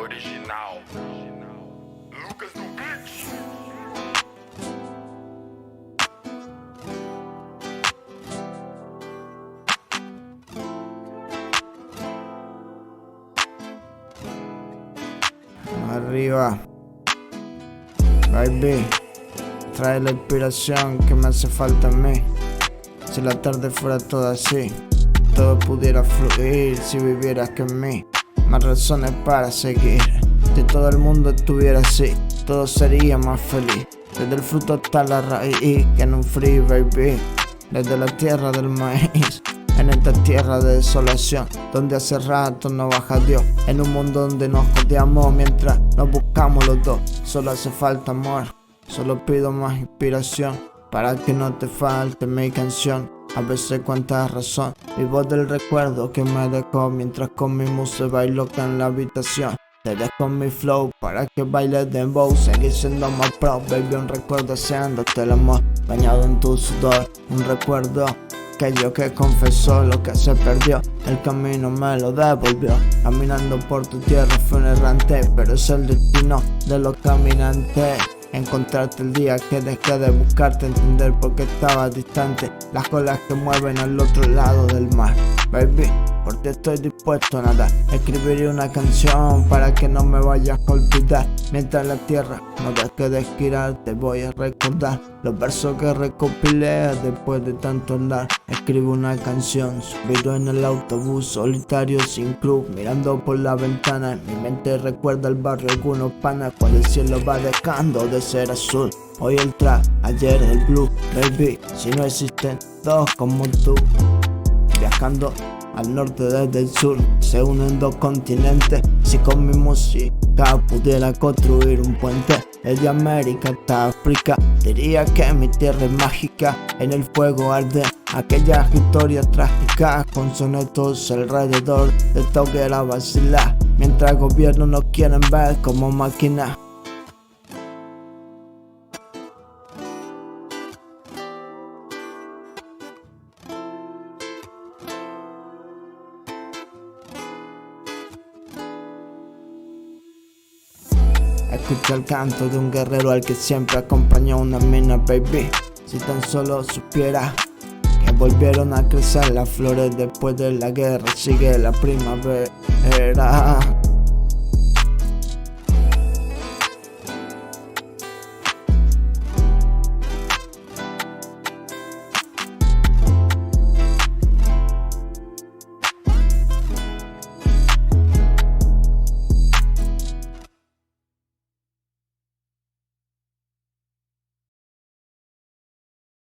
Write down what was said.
Original. Lucas do Beat. Arriba, baby, trae la inspiración que me hace falta a mí. Si la tarde fuera toda así, todo pudiera fluir. Si vivieras que en mí, más razones para seguir. Si todo el mundo estuviera así, todo sería más feliz. Desde el fruto hasta la raíz, que en un free, baby. Desde la tierra del maíz, en esta tierra de desolación, donde hace rato no baja Dios. En un mundo donde nos odiamos mientras nos buscamos los dos. Solo hace falta amor, solo pido más inspiración, para que no te falte mi canción. A veces cuánta razón, mi voz del recuerdo que me dejó, mientras con mi música bailo acá en la habitación. Te dejo mi flow para que bailes dembow, seguir siendo más pro, baby. Un recuerdo haciéndote el amor, bañado en tu sudor. Un recuerdo aquello que confesó lo que se perdió, el camino me lo devolvió. Caminando por tu tierra fue un errante, pero es el destino de los caminantes. Encontrarte el día que dejé de buscarte, entender por qué estaba distante, las olas que mueven al otro lado del mar. Baby, por ti estoy dispuesto a nadar. Escribiré una canción para que no me vayas a olvidar. Mientras la tierra no deje de girar, te voy a recordar los versos que recopilé después de tanto andar. Escribo una canción, subido en el autobús, solitario sin club, mirando por la ventana. En mi mente recuerda el barrio, algunos panas, cuando el cielo va dejando de ser azul. Hoy el trap, ayer el blue, baby. Si no existen dos como tú, viajando al norte desde el sur, se unen dos continentes. Si con mi música pudiera construir un puente desde América hasta África, diría que mi tierra es mágica. En el fuego arde aquellas historias trágicas, con sonetos alrededor de esta hoguera vacilar, mientras el gobierno nos quieren ver como máquinas. Escucha el canto de un guerrero al que siempre acompañó una mina, baby. Si tan solo supiera que volvieron a crecer las flores después de la guerra, sigue la primavera.